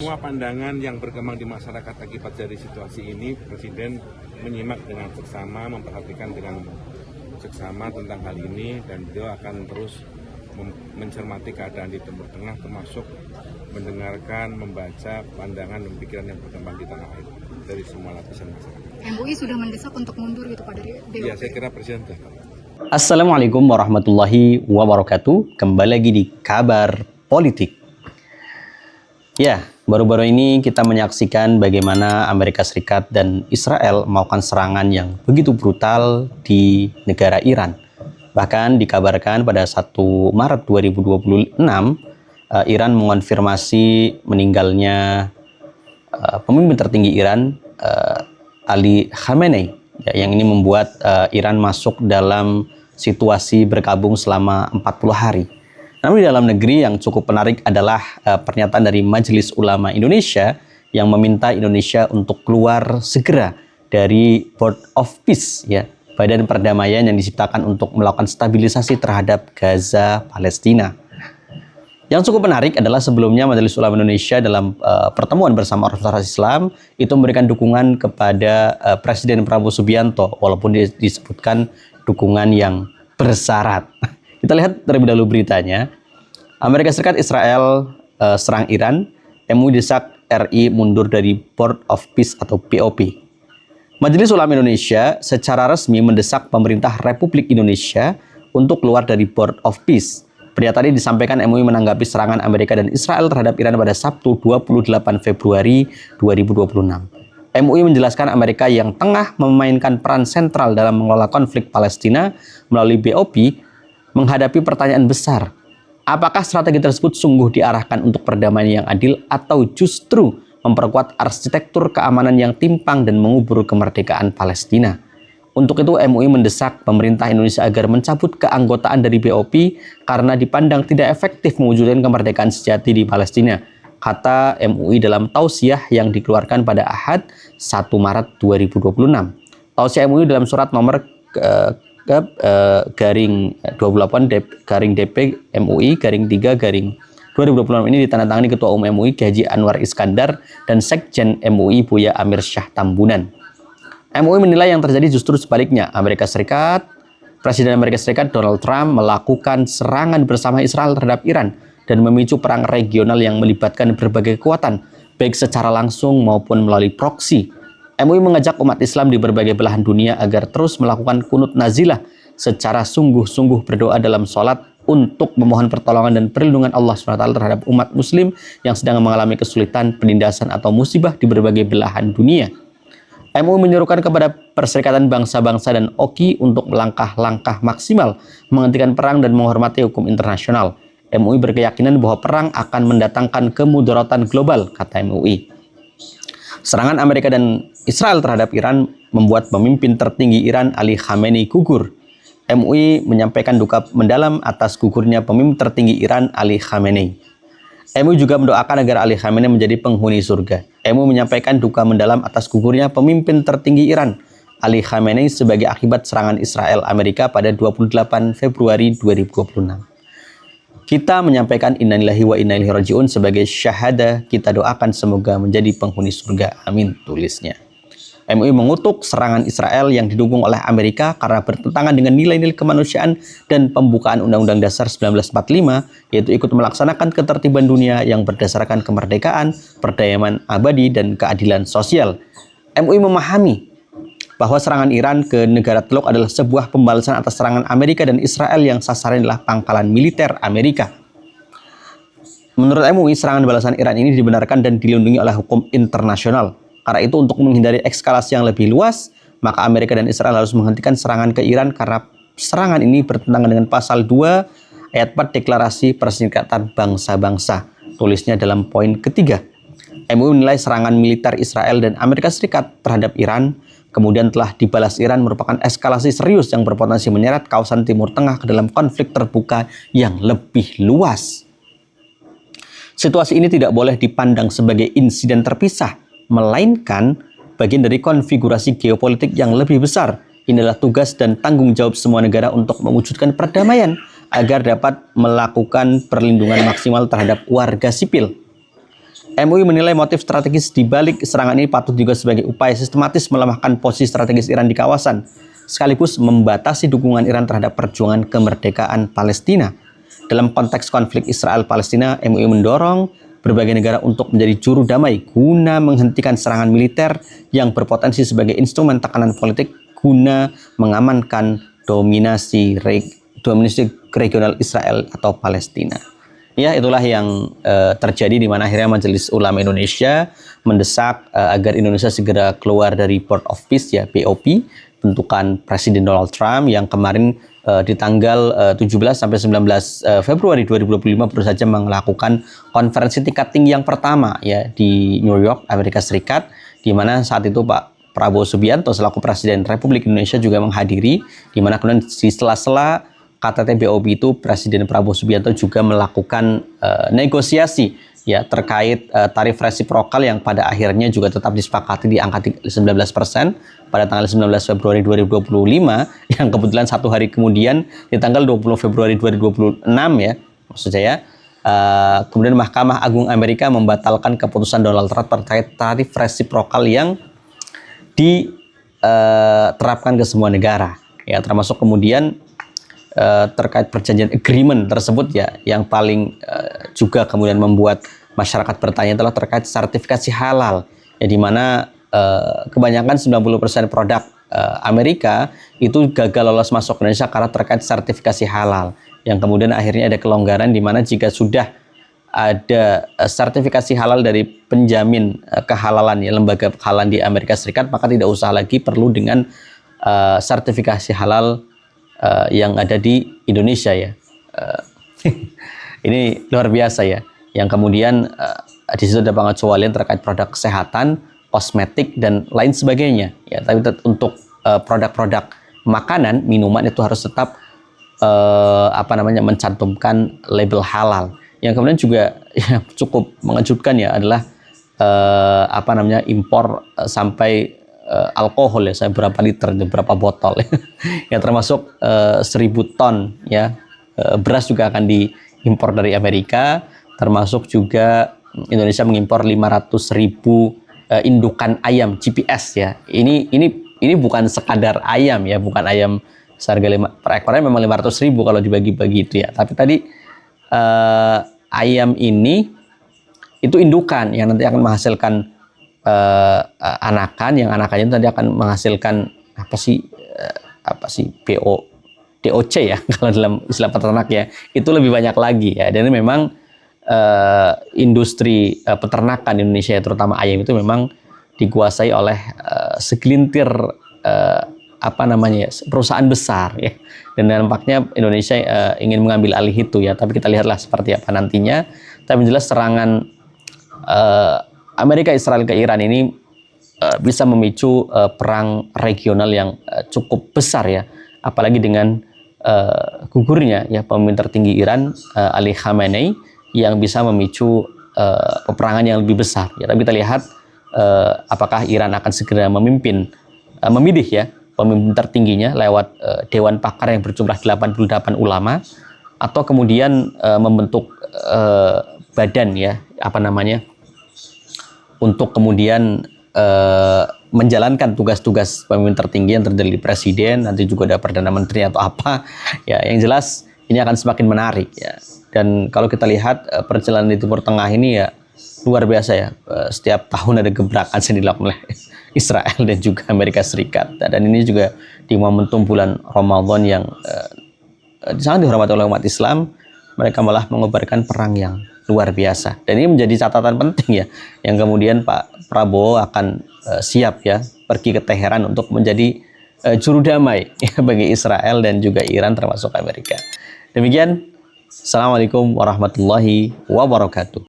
Semua pandangan yang berkembang di masyarakat akibat dari situasi ini, Presiden menyimak dengan seksama, memperhatikan dengan seksama tentang hal ini, dan beliau akan terus mencermati keadaan di Timur Tengah, termasuk mendengarkan, membaca pandangan dan pikiran yang berkembang di tanah air dari semua lapisan masyarakat. MUI sudah mendesak untuk mundur gitu Pak dari BOP. Ya, saya kira Presiden sudah tahu. Assalamualaikum warahmatullahi wabarakatuh. Kembali lagi di Kabar Politik. Ya, baru-baru ini kita menyaksikan bagaimana Amerika Serikat dan Israel melakukan serangan yang begitu brutal di negara Iran. Bahkan dikabarkan pada 1 Maret 2026, Iran mengonfirmasi meninggalnya pemimpin tertinggi Iran, Ali Khamenei, ya, yang ini membuat Iran masuk dalam situasi berkabung selama 40 hari. Namun di dalam negeri yang cukup menarik adalah pernyataan dari Majelis Ulama Indonesia yang meminta Indonesia untuk keluar segera dari Board of Peace, ya, badan perdamaian yang diciptakan untuk melakukan stabilisasi terhadap Gaza, Palestina. Yang cukup menarik adalah sebelumnya Majelis Ulama Indonesia dalam pertemuan bersama Ormas Islam itu memberikan dukungan kepada Presiden Prabowo Subianto, walaupun disebutkan dukungan yang bersyarat. Kita lihat terlebih dahulu beritanya. Amerika Serikat Israel serang Iran, MUI desak RI mundur dari Board of Peace atau BOP. Majelis Ulama Indonesia secara resmi mendesak pemerintah Republik Indonesia untuk keluar dari Board of Peace. Pernyataan ini disampaikan MUI menanggapi serangan Amerika dan Israel terhadap Iran pada Sabtu 28 Februari 2026. MUI menjelaskan Amerika yang tengah memainkan peran sentral dalam mengelola konflik Palestina melalui BOP menghadapi pertanyaan besar. Apakah strategi tersebut sungguh diarahkan untuk perdamaian yang adil atau justru memperkuat arsitektur keamanan yang timpang dan mengubur kemerdekaan Palestina? Untuk itu MUI mendesak pemerintah Indonesia agar mencabut keanggotaan dari BOP karena dipandang tidak efektif mewujudkan kemerdekaan sejati di Palestina, kata MUI dalam tausiah yang dikeluarkan pada Ahad 1 Maret 2026. Tausiah MUI dalam surat nomor garing 28 garing DP MUI garing 3 garing 2026 ini ditandatangani Ketua Umum MUI Haji Anwar Iskandar dan Sekjen MUI Buya Amir Syah Tambunan. MUI menilai yang terjadi justru sebaliknya. Presiden Amerika Serikat Donald Trump melakukan serangan bersama Israel terhadap Iran dan memicu perang regional yang melibatkan berbagai kekuatan, baik secara langsung maupun melalui proksi. MUI mengajak umat Islam di berbagai belahan dunia agar terus melakukan kunut nazilah secara sungguh-sungguh berdoa dalam sholat untuk memohon pertolongan dan perlindungan Allah SWT terhadap umat muslim yang sedang mengalami kesulitan, penindasan, atau musibah di berbagai belahan dunia. MUI menyuruhkan kepada Perserikatan Bangsa-Bangsa dan OKI untuk melangkah-langkah maksimal menghentikan perang dan menghormati hukum internasional. MUI berkeyakinan bahwa perang akan mendatangkan kemudaratan global, kata MUI. Serangan Amerika dan Israel terhadap Iran membuat pemimpin tertinggi Iran Ali Khamenei gugur. MUI menyampaikan duka mendalam atas gugurnya pemimpin tertinggi Iran Ali Khamenei. MUI juga mendoakan agar Ali Khamenei menjadi penghuni surga. MUI menyampaikan duka mendalam atas gugurnya pemimpin tertinggi Iran Ali Khamenei sebagai akibat serangan Israel Amerika pada 28 Februari 2026. Kita menyampaikan innalillahi wa inna ilaihi rajiun sebagai syahada, kita doakan semoga menjadi penghuni surga. Amin, tulisnya. MUI mengutuk serangan Israel yang didukung oleh Amerika karena bertentangan dengan nilai-nilai kemanusiaan dan pembukaan Undang-Undang Dasar 1945, yaitu ikut melaksanakan ketertiban dunia yang berdasarkan kemerdekaan, perdamaian abadi, dan keadilan sosial. MUI memahami bahwa serangan Iran ke negara Teluk adalah sebuah pembalasan atas serangan Amerika dan Israel yang sasarannya adalah pangkalan militer Amerika. Menurut MUI, serangan balasan Iran ini dibenarkan dan dilindungi oleh hukum internasional. Karena itu, untuk menghindari eskalasi yang lebih luas, maka Amerika dan Israel harus menghentikan serangan ke Iran karena serangan ini bertentangan dengan pasal 2 ayat 4 Deklarasi Perserikatan Bangsa-Bangsa. Tulisnya dalam poin ketiga. MUI menilai serangan militer Israel dan Amerika Serikat terhadap Iran kemudian telah dibalas Iran merupakan eskalasi serius yang berpotensi menyeret kawasan Timur Tengah ke dalam konflik terbuka yang lebih luas. Situasi ini tidak boleh dipandang sebagai insiden terpisah, melainkan bagian dari konfigurasi geopolitik yang lebih besar. Inilah tugas dan tanggung jawab semua negara untuk mewujudkan perdamaian agar dapat melakukan perlindungan maksimal terhadap warga sipil. MUI menilai motif strategis di balik serangan ini patut juga sebagai upaya sistematis melemahkan posisi strategis Iran di kawasan, sekaligus membatasi dukungan Iran terhadap perjuangan kemerdekaan Palestina. Dalam konteks konflik Israel-Palestina, MUI mendorong berbagai negara untuk menjadi juru damai guna menghentikan serangan militer yang berpotensi sebagai instrumen tekanan politik guna mengamankan dominasi regional Israel atau Palestina. Ya, itulah yang terjadi di mana akhirnya Majelis Ulama Indonesia mendesak agar Indonesia segera keluar dari Board of Peace, ya BOP, bentukan Presiden Donald Trump yang kemarin di tanggal 17 sampai 19 Februari 2025 baru saja melakukan konferensi tingkat tinggi yang pertama ya di New York, Amerika Serikat, di mana saat itu Pak Prabowo Subianto selaku Presiden Republik Indonesia juga menghadiri, di mana kemudian di sela-sela KTT BOP itu Presiden Prabowo Subianto juga melakukan negosiasi ya terkait tarif resiprokal yang pada akhirnya juga tetap disepakati di angka 19% pada tanggal 19 Februari 2025 yang kebetulan satu hari kemudian di tanggal 20 Februari 2026 ya maksud saya kemudian Mahkamah Agung Amerika membatalkan keputusan Donald Trump terkait tarif resiprokal yang diterapkan ke semua negara ya termasuk kemudian terkait perjanjian agreement tersebut ya yang paling juga kemudian membuat masyarakat bertanya adalah terkait sertifikasi halal ya di mana kebanyakan 90% produk Amerika itu gagal lolos masuk Indonesia karena terkait sertifikasi halal yang kemudian akhirnya ada kelonggaran di mana jika sudah ada sertifikasi halal dari penjamin kehalalan ya lembaga kehalalan di Amerika Serikat maka tidak usah lagi perlu dengan sertifikasi halal yang ada di Indonesia ya. Ini luar biasa ya. Yang kemudian di situ ada pengecualian terkait produk kesehatan, kosmetik dan lain sebagainya. Ya, tapi untuk produk-produk makanan, minuman itu harus tetap mencantumkan label halal. Yang kemudian juga ya, cukup mengejutkan ya adalah impor sampai alkohol ya, saya berapa liter, berapa botol ya termasuk 1.000 ton ya beras juga akan diimpor dari Amerika, termasuk juga Indonesia mengimpor 500.000 indukan ayam GPS ya. Ini bukan sekadar ayam ya, bukan ayam seharga per ekornya memang 500.000 kalau dibagi-bagi itu ya. Tapi tadi ayam ini itu indukan yang nanti akan menghasilkan anakan, yang anakannya itu nanti akan menghasilkan DOC ya kalau dalam istilah peternak ya, itu lebih banyak lagi ya. Dan ini memang industri peternakan di Indonesia terutama ayam itu memang dikuasai oleh segelintir perusahaan besar ya. Dan nampaknya Indonesia ingin mengambil alih itu ya, tapi kita lihatlah seperti apa nantinya. Tapi jelas serangan Amerika Israel ke Iran ini bisa memicu perang regional yang cukup besar ya, apalagi dengan gugurnya ya pemimpin tertinggi Iran Ali Khamenei yang bisa memicu peperangan yang lebih besar ya. Tapi kita lihat apakah Iran akan segera memilih ya pemimpin tertingginya lewat Dewan Pakar yang berjumlah 88 ulama, atau kemudian membentuk badan ya untuk kemudian menjalankan tugas-tugas pemimpin tertinggi yang terdiri dari presiden, nanti juga ada perdana menteri atau apa ya. Yang jelas ini akan semakin menarik ya. Dan kalau kita lihat perjalanan di Timur Tengah ini ya luar biasa ya. Setiap tahun ada gebrakan yang dilakukan oleh Israel dan juga Amerika Serikat. Dan ini juga di momentum bulan Ramadan yang sangat dihormati oleh umat Islam, mereka malah mengobarkan perang yang luar biasa. Dan ini menjadi catatan penting ya, yang kemudian Pak Prabowo akan siap ya pergi ke Teheran untuk menjadi juru damai ya, bagi Israel dan juga Iran termasuk Amerika. Demikian, Assalamualaikum warahmatullahi wabarakatuh.